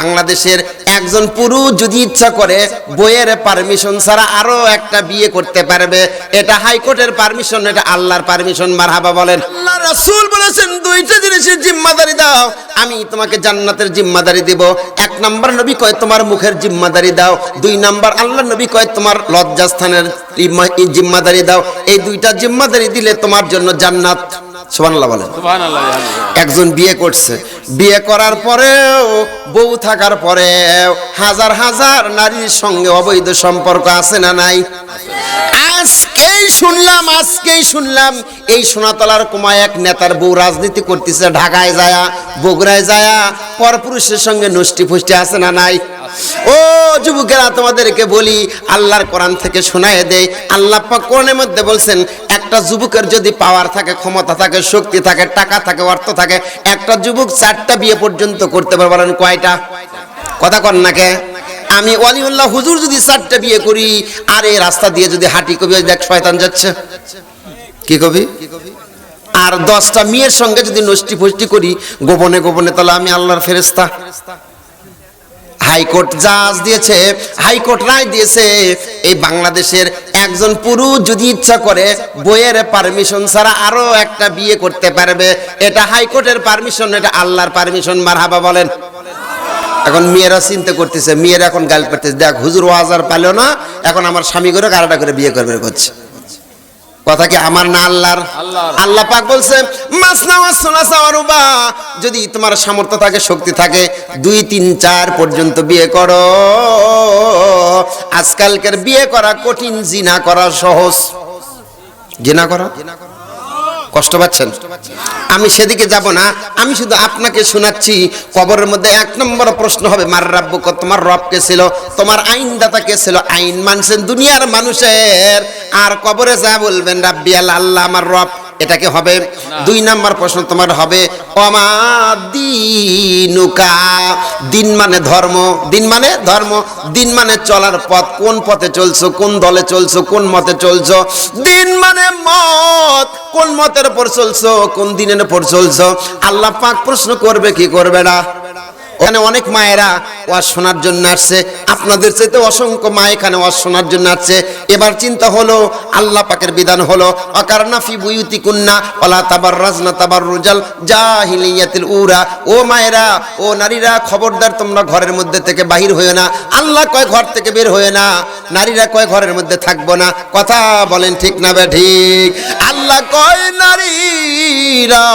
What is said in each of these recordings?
বাংলাদেশের একজন পুরুষ যদি ইচ্ছা করে বইয়ের পারমিশন ছাড়া আরো একটা বিয়ে করতে পারবে। এটা হাইকোর্টের পারমিশন, এটা আল্লাহর পারমিশন। মারহাবা বলেন। আল্লাহ রাসূল বলেছেন দুইটা জিনিসের জিম্মাদারি দাও, আমি তোমাকে জান্নাতের জিম্মাদারি দেব। এক নাম্বার নবী কয় তোমার মুখের জিম্মাদারি দাও, দুই নাম্বার আল্লাহ নবী কয় তোমার লজ্জাস্থানের জিম্মাদারি দাও। এই দুইটা জিম্মাদারি দিলে তোমার জন্য জান্নাত। সুবহানাল্লাহ বলেন। সুবহানাল্লাহ। একজন বিয়ে করছে, বিয়ে করার পরেও বউ থাকার পরেও হাজার হাজার নারীর সঙ্গে অবৈধ সম্পর্ক আছে না নাই? আজকেই শুনলাম এই সোনাতলার কুমায় এক নেতার বউ রাজনীতি করতেছে, ঢাকায় যায়া বগুড়ায় যায়া পরপুরুষের সঙ্গে নষ্টি ফুষ্টি আছে না নাই? ও যুবকেরা, তোমাদেরকে বলি, আল্লাহর কোরআন থেকে শোনায় দেয়। আল্লাহ পাক কোরআনের মধ্যে বলছেন একটা যুবকের যদি পাওয়ার থাকে, ক্ষমতা থাকে, শক্তি থাকে, টাকা থাকে, অর্থ থাকে, একটা যুবক 4টা বিয়ে পর্যন্ত করতে পারে। বলেন কয়টা? কথা কন না কে? আমি ওয়ালিউল্লাহ হুজুর যদি 4টা বিয়ে করি আর এই রাস্তা দিয়ে যদি হাঁটি, কবি দেখ শয়তান যাচ্ছে, কি কবি? আর 10টা মেয়ের সঙ্গে যদি নষ্টি ফষ্টি করি গোপনে গোপনে, তাহলে আমি আল্লাহর ফেরেশতা। হাইকোর্ট জাজ দিয়েছে, হাইকোর্ট রায় দিয়েছে, এই বাংলাদেশের একজন পুরুষ যদি ইচ্ছা করে বইয়ের পারমিশন ছাড়া আরো একটা বিয়ে করতে পারবে। এটা হাইকোর্টের পারমিশন, এটা আল্লাহর পারমিশন। মারহাবা বলেন। এখন মেয়েরা চিন্তা করতেছে, মেয়েরা এখন গাল পাড়তেছে, দেখ হুজুর ওয়াজ আর পাইলো না, এখন আমার স্বামী করে কারাটা করে বিয়ে করবে করছে। কথা কি আমার না আল্লাহর? আল্লাহ পাক বলছে মাসনা ওয়া সুলাসা ওয়া রুবা, যদি তোমার সামর্থ্য থাকে, শক্তি থাকে, 2, 3, 4 পর্যন্ত বিয়ে করো। আজকালকার বিয়ে করা কঠিন, জিনা করা সহজ। জিনা করা কষ্ট পাচ্ছেন? আমি সেদিকে যাব না, আমি শুধু আপনাকে শোনাচ্ছি। কবরের মধ্যে 1 নম্বর প্রশ্ন হবে মার রাব্বুক, তোমার রব কে ছিল, তোমার আইনদাতা কে ছিল? আইন মানছেন দুনিয়ার মানুষের, আর কবরে যা বলবেন রাব্বি আল্লাহ আমার রব, এটাকে হবে। 2 নম্বর প্রশ্ন তোমার হবে ওমা দীনুকা, দিন মানে ধর্ম, দিন মানে ধর্ম, দিন মানে চলার পথ, কোন পথে চলছো, কোন দলে চলছো, কোন মতে চলছো। দিন মানে মত, কোন মতের উপর চলছো, কোন দিনের উপর চলছো। আল্লাহ পাক প্রশ্ন করবে কি করবে না? ওখানে অনেক মায়েরা ওয়াজ শোনার জন্য আসছে, আপনাদের চাইতে অসংখ্য মা এখানে ওয়াজ শোনার জন্য আসছে। এবার চিন্তা হলো, আল্লাহ পাকের বিধান হলো অকারনা ফি বুয়ুতিকুন্না ওয়ালা তাবাররাজনা তাবাররুজাল জাহিলিয়াতিল উরা। ও মায়েরা, ও নারীরা, খবরদার তোমরা ঘরের মধ্যে থেকে বাহির হইও না। আল্লাহ কয় ঘর থেকে বের হইও না, নারীরা কয় ঘরের মধ্যে থাকবো না। কথা বলেন ঠিক না বে ঠিক? আল্লাহ কয় নারীরা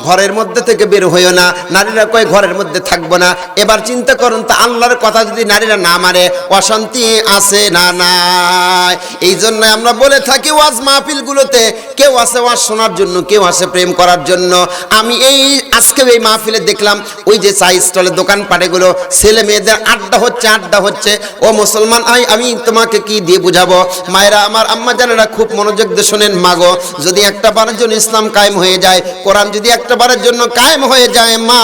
ঘরের মধ্যে থেকে বের হইও না, নারীরা কয় ঘরের মধ্যে থাকবো না। এবার চিন্তা করুন তো, আল্লাহর কথা যদি নারীরা না মানে অশান্তি আছে না নাই? এই জন্য আমরা বলে থাকি ওয়াজ মাহফিলগুলোতে কেউ আছে ওয়াজ শোনার জন্য, কেউ আছে প্রেম করার জন্য। আমি আজকে এই মাহফিলে দেখলাম ওই যে চা স্টলে দোকান পাটেগুলো, ছেলে মেয়েদের আড্ডা হচ্ছে। ও মুসলমান, আমি তোমাকে কি দিয়ে বুঝাবো? মায়েরা আমার, আম্মা জানেরা খুব মনোযোগ দিয়ে শোনেন। মাগো, যদি একটা বারের জন্য ইসলাম কায়েম হয়ে যায়, কোরআন যদি একটা বারের জন্য কায়েম হয়ে যায়, মা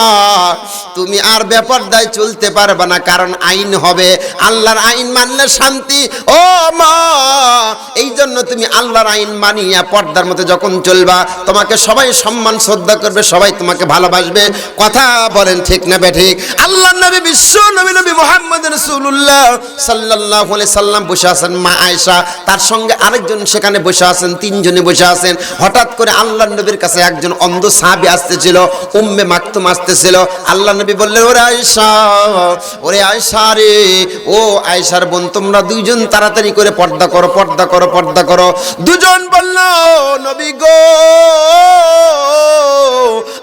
তুমি আর ব্যাপার দায় চলতে পারবে না, কারণ আইন হবে। আল্লাহর আইন মানলে শান্তি। ও মা, এই জন্য তুমি আল্লাহর আইন মানিয়া পর্দার মধ্যে যখন চলবা, তোমাকে সবাই সম্মান শ্রদ্ধা করবে, সবাই তোমাকে ভালোবাসবে। কথা বলেন ঠিক না বে ঠিক? আল্লাহর নবী, বিশ্ব নবী মুহাম্মদ রাসূলুল্লাহ সাল্লাল্লাহু আলাইহি সাল্লাম বসে আছেন, মা আয়েশা তার সঙ্গে আরেকজন সেখানে বসে আছেন, 3 জনে বসে আছেন। হঠাৎ করে আল্লাহর নবীর কাছে একজন অন্ধ সাহাবী আসতেছিল, উম্মে মাকতুম আসতেছিল। আল্লাহ নবী বললেন, ওরে আয়েশা রে, ও আয়েশার বোন, তোমরা 2 জন তাড়াতাড়ি করে পর্দা করো, পর্দা করো, পর্দা করো। 2 জন বলল, নবী গো,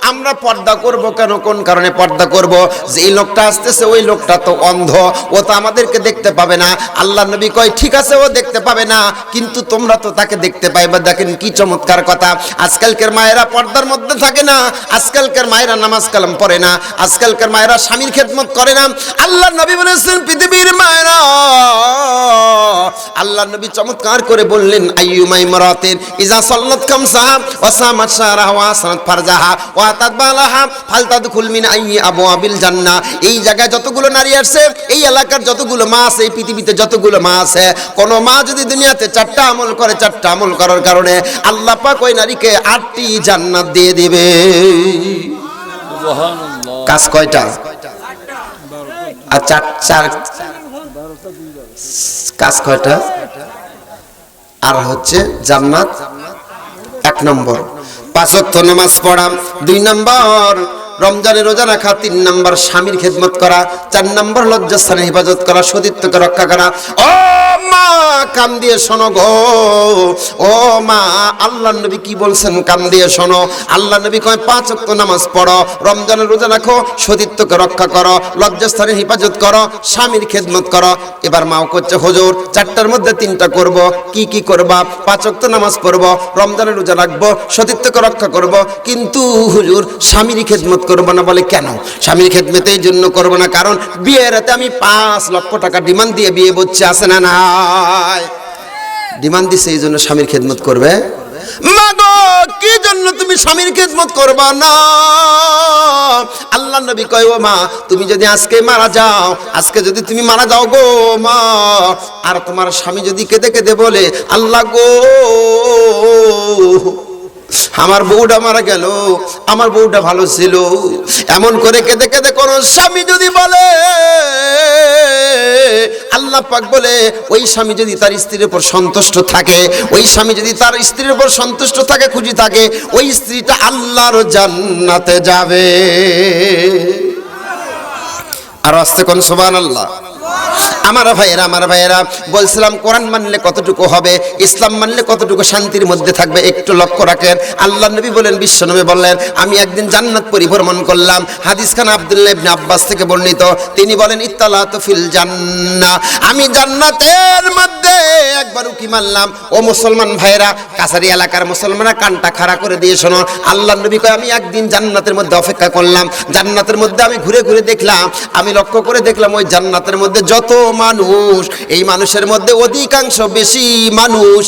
আমরা পর্দা করব কেন? কোন কারণে পর্দা করব? যে এই লোকটা আসতেছে, ওই লোকটা তো অন্ধ, ও তো আমাদেরকে দেখতে পাবে না। আল্লাহ নবী কয়, ঠিক আছে, ও দেখতে পাবে না, কিন্তু তোমরা তো তাকে দেখতে পাইবা। দেখেন কি চমৎকার কথা। আজকালকার মায়েরা পর্দার মধ্যে থাকে না, আজকালকার মায়েরা নামাজ কালাম পড়ে না, আজকালকার মায়েরা স্বামীর খেদমত করে না। আল্লাহ নবী বলেছেন, পৃথিবীর মায়েরা, আল্লাহ নবী চমৎকার করে বললেন, আইয়ুমা ইমরাতিন ইজা সাল্লাত খামসাহা ওয়া সামাত শাহরাহা ওয়া সানাত ফারজাহা ওয়া তাদবালাহা ফালতাদখুল মিন আইয়ি আবওয়াবিল জান্নাহ। এই জায়গায় যতগুলো নারী আছে, এই এলাকার যতগুলো মা আছে, এই পৃথিবীতে যতগুলো মা আছে, কোন মা যদি দুনিয়াতে 4টা আমল করে, 4টা আমল করার কারণে আল্লাহ পাক ওই নারীকে 8টি জান্নাত দিয়ে দিবে। সুবহানাল্লাহ। কাজ কয়টা? আর চার চার কাজ কয়টা? আর হচ্ছে জান্নাত 1 নম্বর, 5 ওয়াক্ত নামাজ পড়া 2 নম্বর, রমজানের রোজা রাখা 3 নম্বর, স্বামীর খেদমত করা 4 নম্বর, লজ্জাস্থানের হেফাজত করা, সতীত্বকে রক্ষা করা। ও মা কান দিয়ে শোনো গো, ও মা আল্লাহর নবী কি বলছেন কান দিয়ে শোনো। আল্লাহ নবী কয় 5 ওয়াক্ত নামাজ পড়ো, রমজানের রোজা রাখো, সতীত্বকে রক্ষা করো, লজ্জাস্থানের হেফাজত করো, স্বামীর খেদমত করো। এবার মাও করছে হুজুর 4টার মধ্যে 3টা করব, কি কি করবা? 5 ওয়াক্ত নামাজ পড়ব, রমজানের রোজা রাখবো, সতীত্বকে রক্ষা করব, কিন্তু হুজুর স্বামীর খেদমত করব না। বলে কেন? স্বামীর খেদমত এই জন্য করব না কারণ বিয়ের রাতে আমি 5 লক্ষ টাকা ডিমান্ড দিয়ে বিয়ে বলছে, আছে না নাই? ডিমান্ড দিছে এই জন্য স্বামীর খেদমত করবে। মা গো কি জন্য তুমি স্বামীর খেদমত করবা না? আল্লাহ নবী কয় ও মা তুমি যদি আজকে মারা যাও, আজকে যদি তুমি মারা যাও গো মা, আর তোমার স্বামী যদি কেঁদে কেঁদে বলে আল্লাহ গো আমার বউটা মারা গেল, আমার বউটা ভালো ছিল, এমন করে কেঁদে কেঁদে কোন স্বামী যদি বলে, আল্লাহ পাক বলে ওই স্বামী যদি তার স্ত্রীর উপর সন্তুষ্ট থাকে, ওই স্বামী যদি তার স্ত্রীর উপর সন্তুষ্ট থাকে, খুশি থাকে, ওই স্ত্রীটা আল্লাহর জান্নাতে যাবে। আর আস্তে কোন সুবহানাল্লাহ। আমার ভাইয়েরা বলছিলাম কোরআন মানলে কতটুকু হবে, ইসলাম মানলে কতটুকু শান্তির মধ্যে থাকবে একটু লক্ষ্য রাখেন। আল্লাহ নবী বলেন, বিশ্ব নবী বললেন, আমি একদিন জান্নাত পরিভ্রমণ করলাম। হাদিস খান আব্দুল্লাহ ইবনে আব্বাস থেকে বর্ণিত। তিনি বলেন ইত্তালাতু ফিল জান্নাহ, আমি জান্নাতের মধ্যে একবার উকি মারলাম। ও মুসলমান ভাইয়েরা, কাছারি এলাকার মুসলমানরা কানটা খাড়া করে দিয়ে শোনো। আল্লাহ নবী কয় আমি একদিন জান্নাতের মধ্যে অপেক্ষা করলাম, জান্নাতের মধ্যে আমি ঘুরে ঘুরে দেখলাম, আমি লক্ষ্য করে দেখলাম ওই জান্নাতের মধ্যে যত মানুষ, এই মানুষের মধ্যে অধিকাংশ বেশি মানুষ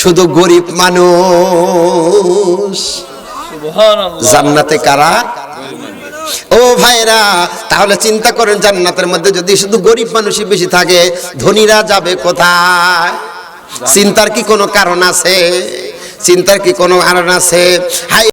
শুধু গরিব মানুষ। জান্নাতে কারা? ও ভাইরা, তাহলে চিন্তা করেন জান্নাতের মধ্যে যদি শুধু গরিব মানুষই বেশি থাকে, ধনীরা যাবে কোথায়? চিন্তার কি কোনো কারণ আছে? চিন্তার কি কোনো কারণ আছে?